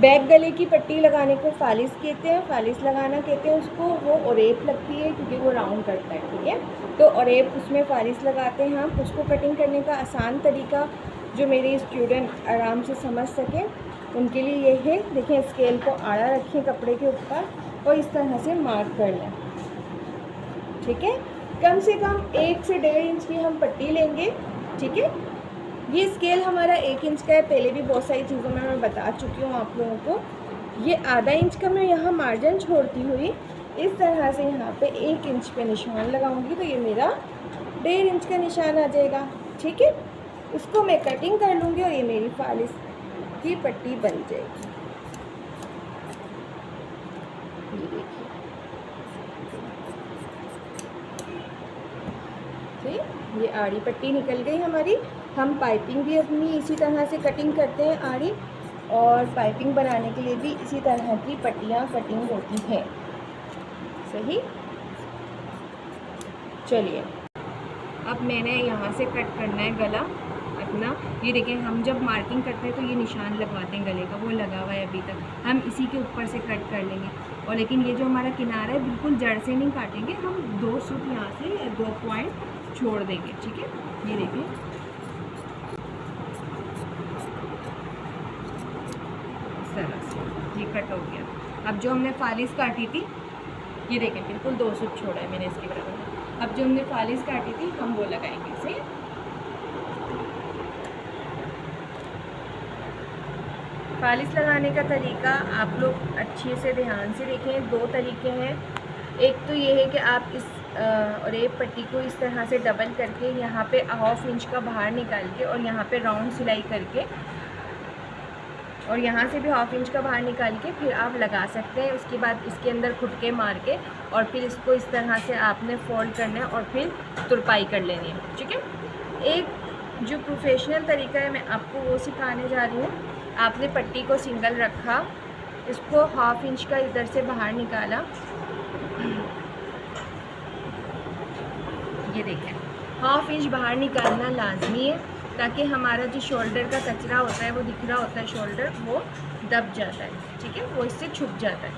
Back गले की पट्टी लगाने को फालिस कहते हैं, फालिस लगाना कहते हैं उसको। वो ओरेप लगती है क्योंकि वो राउंड करता है, ठीक है। तो ओरेप उसमें फालिस लगाते हैं हम। उसको कटिंग करने का आसान तरीका जो मेरे स्टूडेंट आराम से समझ सकें उनके लिए ये है। देखें, स्केल को आड़ा रखें कपड़े के ऊपर और इस तरह से मार्क कर लें, ठीक है। कम से कम 1 से 1.5 इंच की हम पट्टी लेंगे, ठीक है। ये स्केल हमारा 1 इंच का है, पहले भी बहुत सारी चीज़ों में मैं बता चुकी हूँ आप लोगों को। ये आधा इंच का मैं यहाँ मार्जिन छोड़ती हुई इस तरह से यहाँ पे 1 इंच पे निशान लगाऊंगी, तो ये मेरा 1.5 इंच का निशान आ जाएगा, ठीक है। उसको मैं कटिंग कर लूँगी और ये मेरी फालिस की पट्टी बन जाएगी। ये देखिए, ठीक, ये आड़ी पट्टी निकल गई हमारी। हम पाइपिंग भी अपनी इसी तरह से कटिंग करते हैं आड़ी, और पाइपिंग बनाने के लिए भी इसी तरह की पट्टियाँ कटिंग होती हैं, सही। चलिए, अब मैंने यहाँ से कट करना है गला अपना। ये देखें, हम जब मार्किंग करते हैं तो ये निशान लगवाते हैं गले का, वो लगा हुआ है अभी तक। हम इसी के ऊपर से कट कर लेंगे, और लेकिन ये जो हमारा किनारा है बिल्कुल जड़ से नहीं काटेंगे हम, 2 सूत यहाँ से या 2 पॉइंट छोड़ देंगे, ठीक है। ये देखें, इस तरह से ये कट हो गया। अब जो हमने फालिस काटी थी, ये देखें बिल्कुल 2 सूत छोड़ा है मैंने इसके बराबर। अब जो हमने फालिस काटी थी हम वो लगाएंगे, सही। फालिस लगाने का तरीका आप लोग अच्छे से ध्यान से देखें। 2 तरीके हैं। एक तो ये है कि आप इस ओरेप पट्टी को इस तरह से डबल करके यहाँ पे 1/2 इंच का बाहर निकाल के और यहाँ पे राउंड सिलाई करके, और यहाँ से भी 1/2 इंच का बाहर निकाल के फिर आप लगा सकते हैं। उसके बाद इसके अंदर खुटके मार के और फिर इसको इस तरह से आपने फोल्ड करना है और फिर तुरपाई कर लेनी है, ठीक है। एक जो प्रोफेशनल तरीका है मैं आपको वो सिखाने जा रही हूँ। आपने पट्टी को सिंगल रखा, इसको 1/2 इंच का इधर से बाहर निकाला, ये देखें 1/2 इंच बाहर निकालना लाजमी है, ताकि हमारा जो शोल्डर का कचरा होता है वो दिख रहा होता है, शोल्डर वो दब जाता है, ठीक है, वो इससे छुप जाता है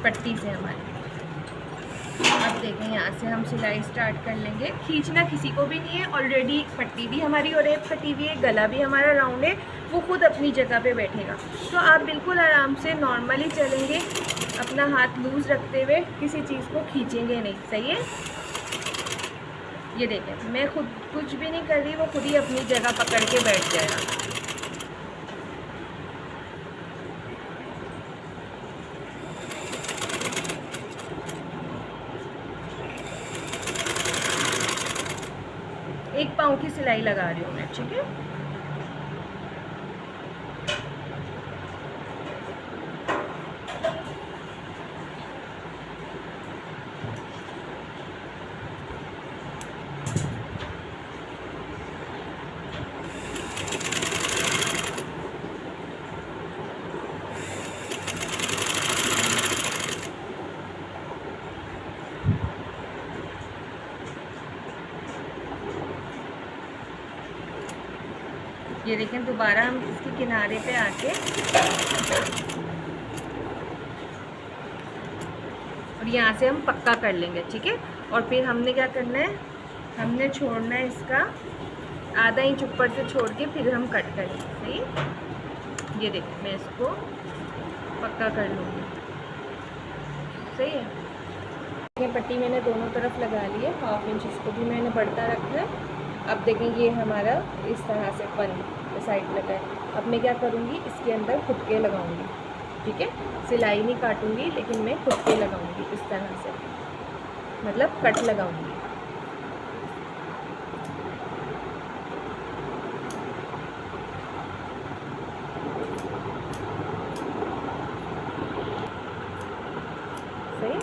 पट्टी से हमारी। अब देखें, यहाँ से हम सिलाई स्टार्ट कर लेंगे। खींचना किसी को भी नहीं है, ऑलरेडी पट्टी भी हमारी ओरेप कटी हुई है, गला भी हमारा राउंड है, वो खुद अपनी जगह पे बैठेगा। तो आप बिल्कुल आराम से नॉर्मली चलेंगे, अपना हाथ लूज़ रखते हुए, किसी चीज़ को खींचेंगे नहीं, सही है। ये देखें, मैं खुद कुछ भी नहीं कर रही, वो खुद ही अपनी जगह पकड़ के बैठ जाएगा। एक पाँव की सिलाई लगा रही हूँ मैं, ठीक है। ये देखें, दोबारा हम इसके किनारे पे आके और यहाँ से हम पक्का कर लेंगे, ठीक है। और फिर हमने क्या करना है, हमने छोड़ना है इसका 1/2 इंच ऊपर से छोड़ के फिर हम कट करेंगे, सही। ये देखें, मैं इसको पक्का कर लूँगी, सही है। ये पट्टी मैंने दोनों तरफ लगा ली है, 1/2 इंच इसको भी मैंने बढ़ता रखा है। अब देखें, ये हमारा इस तरह से साइड लगा है। अब मैं क्या करूँगी, इसके अंदर खुटके लगाऊंगी, ठीक है। सिलाई नहीं काटूंगी, लेकिन मैं खुटके लगाऊंगी इस तरह से, मतलब कट लगाऊंगी। सही।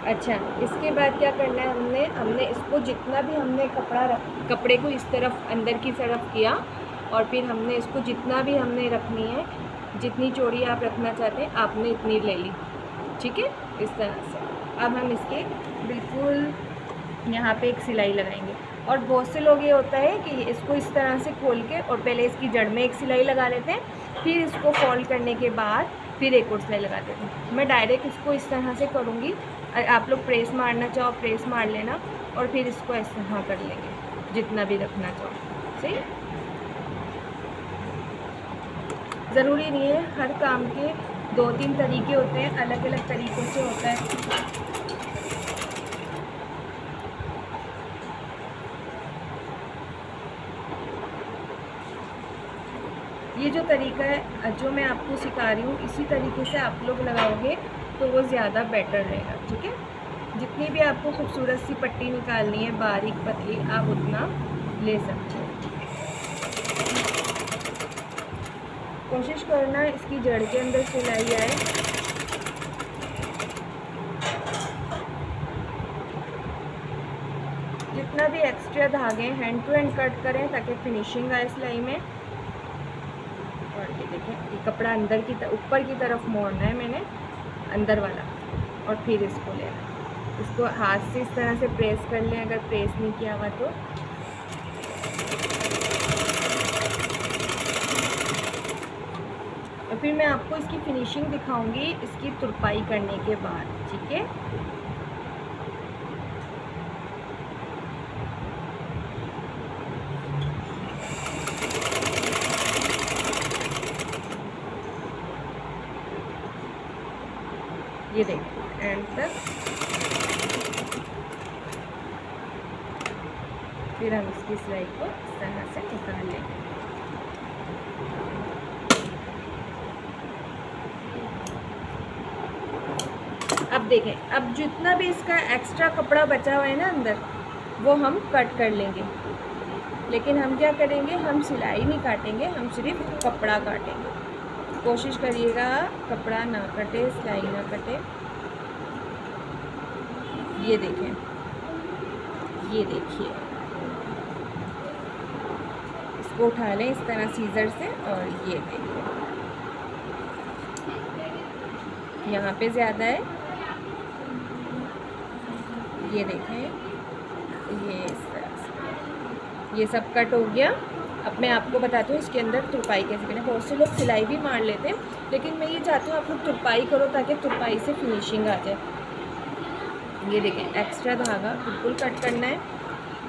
अच्छा, इसके बाद क्या करना है, हमने इसको जितना भी हमने कपड़े को इस तरफ अंदर की तरफ किया, और फिर हमने इसको जितना भी हमने रखनी है, जितनी चौड़ी आप रखना चाहते हैं आपने इतनी ले ली, ठीक है, इस तरह से। अब हम इसके बिल्कुल यहाँ पे एक सिलाई लगाएंगे। और बहुत से लोग ये होता है कि इसको इस तरह से खोल के और पहले इसकी जड़ में एक सिलाई लगा लेते हैं फिर इसको फोल्ड करने के बाद फिर एक और सिलाई लगा देते हैं। मैं डायरेक्ट इसको इस तरह से करूँगी, आप लोग प्रेस मारना चाहो प्रेस मार लेना, और फिर इसको इस तरह कर लेंगे जितना भी रखना चाहो। सही, ज़रूरी नहीं है, हर काम के 2-3 तरीके होते हैं, अलग अलग तरीक़ों से होता है। ये जो तरीका है जो मैं आपको सिखा रही हूँ, इसी तरीके से आप लोग लगाओगे तो वो ज़्यादा बेटर रहेगा। ठीक है, जितनी भी आपको खूबसूरत सी पट्टी निकालनी है, बारीक पतली, आप उतना ले सकते हो। कोशिश करना इसकी जड़ के अंदर सिलाई आए। जितना भी एक्स्ट्रा धागे हैंड टू हैंड कट करें ताकि फिनिशिंग आए सिलाई में। और ये देखें, ये कपड़ा अंदर की ऊपर की तरफ मोड़ना है मैंने, अंदर वाला, और फिर इसको लेना है। इसको हाथ से इस तरह से प्रेस कर लें अगर प्रेस नहीं किया हुआ तो। और फिर मैं आपको इसकी फिनिशिंग दिखाऊंगी इसकी तुरपाई करने के बाद। ठीक है, ये देखिए एंड तक। फिर हम इसकी सिलाई को इस तरह से निकाल लेंगे। अब देखें, अब जितना भी इसका एक्स्ट्रा कपड़ा बचा हुआ है ना अंदर, वो हम कट कर लेंगे। लेकिन हम क्या करेंगे, हम सिलाई नहीं काटेंगे, हम सिर्फ कपड़ा काटेंगे। कोशिश करिएगा कपड़ा ना कटे, सिलाई ना कटे। ये देखें, ये देखिए, इसको उठा लें इस तरह सीजर से, और ये देखिए यहाँ पे ज़्यादा है, ये देखें, ये इस तरह से ये सब कट हो गया। अब मैं आपको बताती हूँ इसके अंदर तुरपाई कैसे करें। बहुत से लोग सिलाई भी मार लेते हैं, लेकिन मैं ये चाहती हूँ आप लोग तुरपाई करो ताकि तुरपाई से फिनिशिंग आ जाए। ये देखें, एक्स्ट्रा धागा बिल्कुल कट करना है।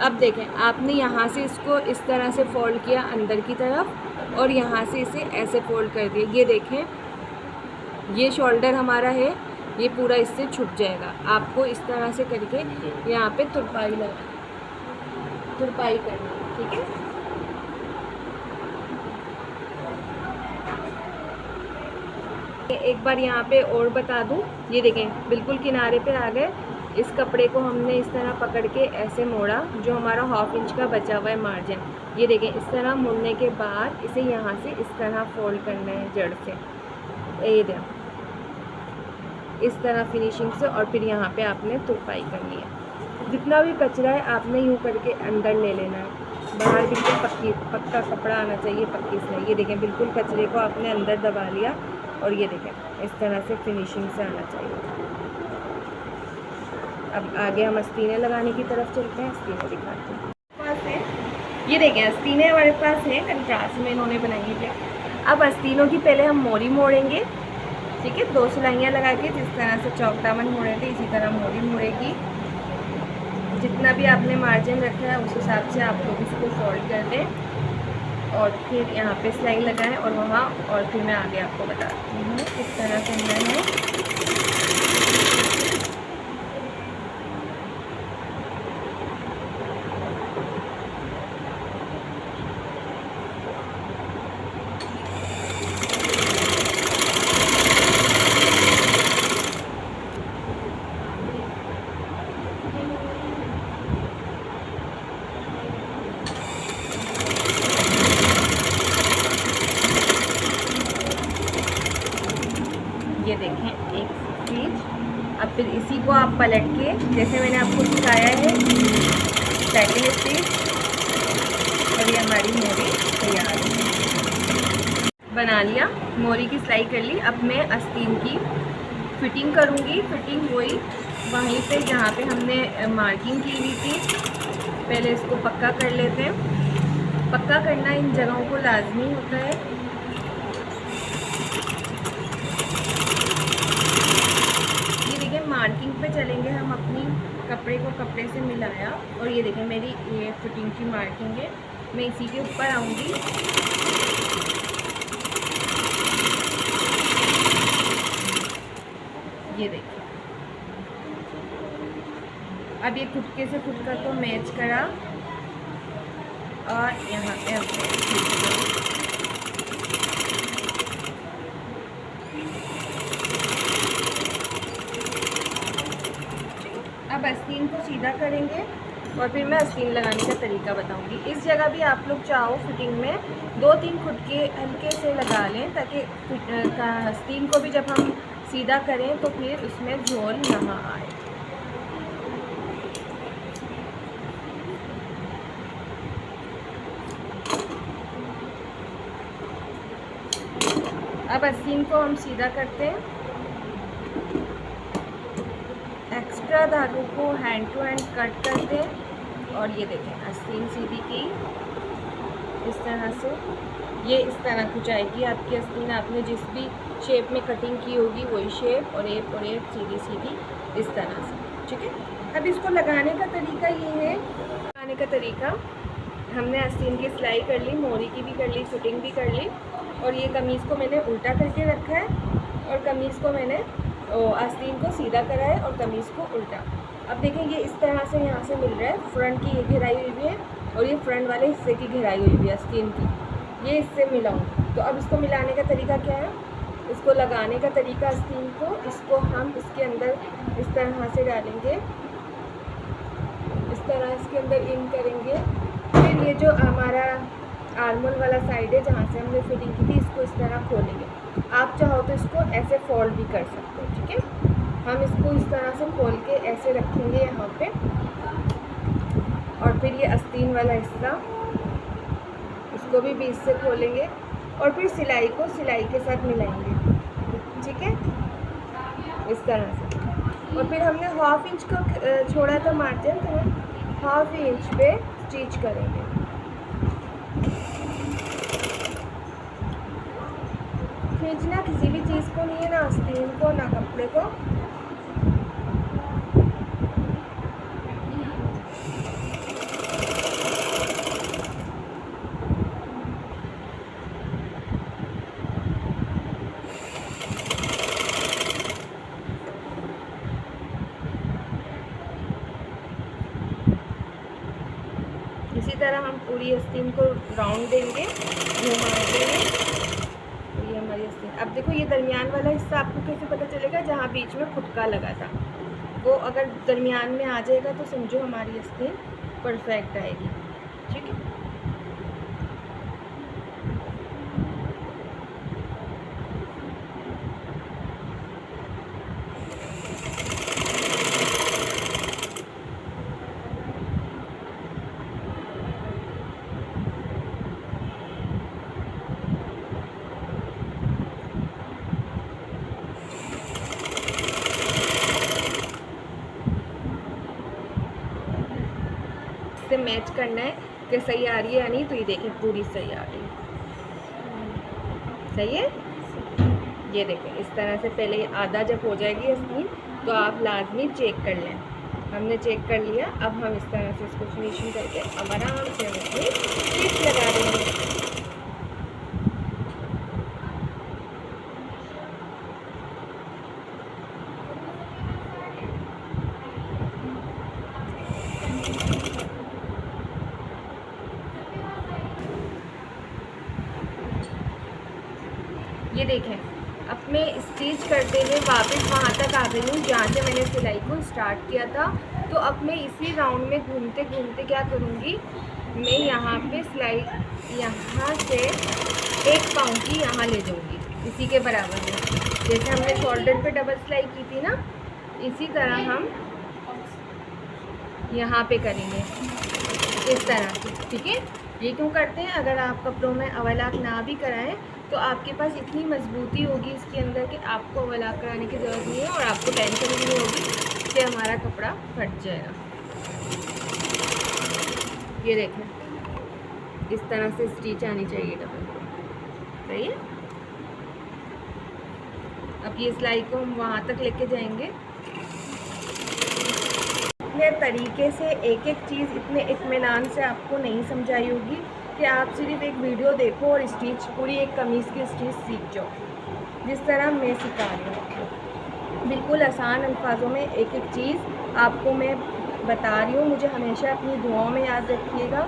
अब देखें, आपने यहाँ से इसको इस तरह से फोल्ड किया अंदर की तरफ, और यहाँ से इसे ऐसे फोल्ड कर दिया। ये देखें, ये शोल्डर हमारा है, ये पूरा इससे छुप जाएगा। आपको इस तरह से करके यहाँ पे तुरपाई करनी है। ठीक है, एक बार यहाँ पे और बता दूँ, ये देखें बिल्कुल किनारे पे आ गए। इस कपड़े को हमने इस तरह पकड़ के ऐसे मोड़ा, जो हमारा 1/2 इंच का बचा हुआ है मार्जिन। ये देखें, इस तरह मुड़ने के बाद इसे यहाँ से इस तरह फोल्ड करना है जड़ से, ये देखें इस तरह फिनिशिंग से। और फिर यहाँ पे आपने तुरपाई करनी है। जितना भी कचरा है आपने यूँ करके अंदर ले लेना है, बाहर बिल्कुल पक्का कपड़ा आना चाहिए, पक्की सिलाई। ये देखें, बिल्कुल कचरे को आपने अंदर दबा लिया, और ये देखें इस तरह से फिनिशिंग से आना चाहिए। अब आगे हम आस्तीनें लगाने की तरफ चलते हैं, आस्तीनें दिखाते हैं। पास है, ये देखें आस्तीनें हमारे पास हैं, कंट्रास्ट में इन्होंने बनाई है। अब आस्तीनों की पहले हम मोरी मोड़ेंगे। ठीक है, 2 सिलाइयाँ लगा के जिस तरह से चौक दामन मोड़े थे, इसी तरह मोरी मुड़ेगी। जितना भी आपने मार्जिन रखा है उस हिसाब से आप लोग इसको फोल्ड कर दें, और फिर यहाँ पे सिलाई लगाएं, और वहाँ, और फिर मैं आगे आपको बताती हूँ किस तरह करना है। ये देखें एक स्टिच। अब फिर इसी को आप पलट के, जैसे मैंने आपको सिखाया है, सेकंड स्टिच, और ये हमारी मोरी तैयार बना लिया। मोरी की सिलाई कर ली। अब मैं आस्तीन की फिटिंग करूँगी। फिटिंग वही वहीं पे जहाँ पे हमने मार्किंग की हुई थी। पहले इसको पक्का कर लेते हैं। पक्का करना इन जगहों को लाजमी होता है। कपड़े को कपड़े से मिलाया और ये देखें मेरी ये फिटिंग की मार्किंग है। मैं इसी के ऊपर आऊँगी, ये देखिए। अब ये खुटके से खुटका को मैच करा और यहाँ पे अब आस्तीन को सीधा करेंगे और फिर मैं आस्तीन लगाने का तरीका बताऊंगी। इस जगह भी आप लोग चाहो फिटिंग में 2-3 खुटके हल्के से लगा लें, ताकि आस्तीन को भी जब हम सीधा करें तो फिर उसमें झोल ना आए। अब आस्तीन को हम सीधा करते हैं। एक्स्ट्रा धागों को हैंड टू हैंड कट करते हैं और ये देखें आस्तीन सीधी की इस तरह से। ये इस तरह कुछ आएगी आपकी आस्तीन। आपने जिस भी शेप में कटिंग की होगी वही शेप और एक सीधी सीधी इस तरह से, ठीक है। अब इसको लगाने का तरीका ये है, लगाने का तरीका हमने आस्तीन की सिलाई कर ली, मोरी की भी कर ली, फिटिंग भी कर ली और ये कमीज़ को मैंने उल्टा करके रखा है और कमीज़ को मैंने आस्तीन को सीधा करा है और कमीज़ को उल्टा। अब देखें ये इस तरह से यहाँ से मिल रहा है, फ्रंट की ये घेराई हुई है और ये फ्रंट वाले हिस्से की घेराई हुई है आस्तीन की, ये इससे मिलाऊँ। तो अब इसको मिलाने का तरीका क्या है, इसको लगाने का तरीका आस्तीन को, इसको हम इसके अंदर इस तरह से डालेंगे, इस तरह इसके अंदर इन करेंगे। फिर ये जो हमारा आर्मोल वाला साइड है जहाँ से हमने फिटिंग की थी, इसको इस तरह खोलेंगे। आप चाहो तो इसको ऐसे फोल्ड भी कर सकते हो, ठीक है। हम इसको इस तरह से खोल के ऐसे रखेंगे यहाँ पे और फिर ये आस्तीन वाला हिस्सा इसको भी बीच से खोलेंगे और फिर सिलाई को सिलाई के साथ मिलाएंगे, ठीक है, इस तरह से। और फिर हमने 1/2 इंच को छोड़ा था मार्जिन, तो हम 1/2 इंच पे स्टिच करेंगे। खींचना किसी भी चीज़ को नहीं है, ना आस्तीन को ना कपड़े को। इसी तरह हम पूरी आस्तीन को राउंड देंगे, घुमा देंगे। ये हमारी आस्तीन। अब देखो ये दरमियान वाला हिस्सा आपको कैसे पता चलेगा, जहाँ बीच में खुटका लगा था वो अगर दरमियान में आ जाएगा तो समझो हमारी आस्तीन परफेक्ट आएगी, ठीक है। से मैच करना है कि सही आ रही है या नहीं। तो ये देखें पूरी सही आ रही है, सही है। ये देखें इस तरह से पहले आधा जब हो जाएगी आस्तीन तो आप लाजमी चेक कर लें। हमने चेक कर लिया। अब हम इस तरह से इसको फिनिशिंग करके अब आराम से हम इसमें स्टिच लगा देंगे। ये देखें अब मैं स्टिच करते हुए वापस वहाँ तक आ गई हूँ जहाँ से मैंने सिलाई को स्टार्ट किया था। तो अब मैं इसी राउंड में घूमते घूमते क्या करूँगी, मैं यहाँ पे सिलाई यहाँ से 1 पाँव की यहाँ ले जाऊँगी, इसी के बराबर में। जैसे हमने शोल्डर पे डबल सिलाई की थी ना, इसी तरह हम यहाँ पे करेंगे इस तरह से, ठीक है। ये क्यों करते हैं, अगर आप कपड़ों में अवलाक ना भी कराएं तो आपके पास इतनी मजबूती होगी इसके अंदर कि आपको अवलाक कराने की ज़रूरत नहीं है और आपको टेंशन भी नहीं होगी कि हमारा कपड़ा फट जाएगा। ये देखें इस तरह से स्टिच आनी चाहिए डबल, सही है। अब ये सिलाई को हम वहाँ तक लेके जाएंगे। है तरीके से एक एक चीज़ इतने इत्मीनान से आपको नहीं समझाई होगी कि आप सिर्फ एक वीडियो देखो और स्टिच पूरी एक कमीज़ की स्टिच सीख जाओ जिस तरह मैं सिखा रही हूँ। बिल्कुल आसान अल्फाजों में एक एक चीज़ आपको मैं बता रही हूँ। मुझे हमेशा अपनी दुआओं में याद रखिएगा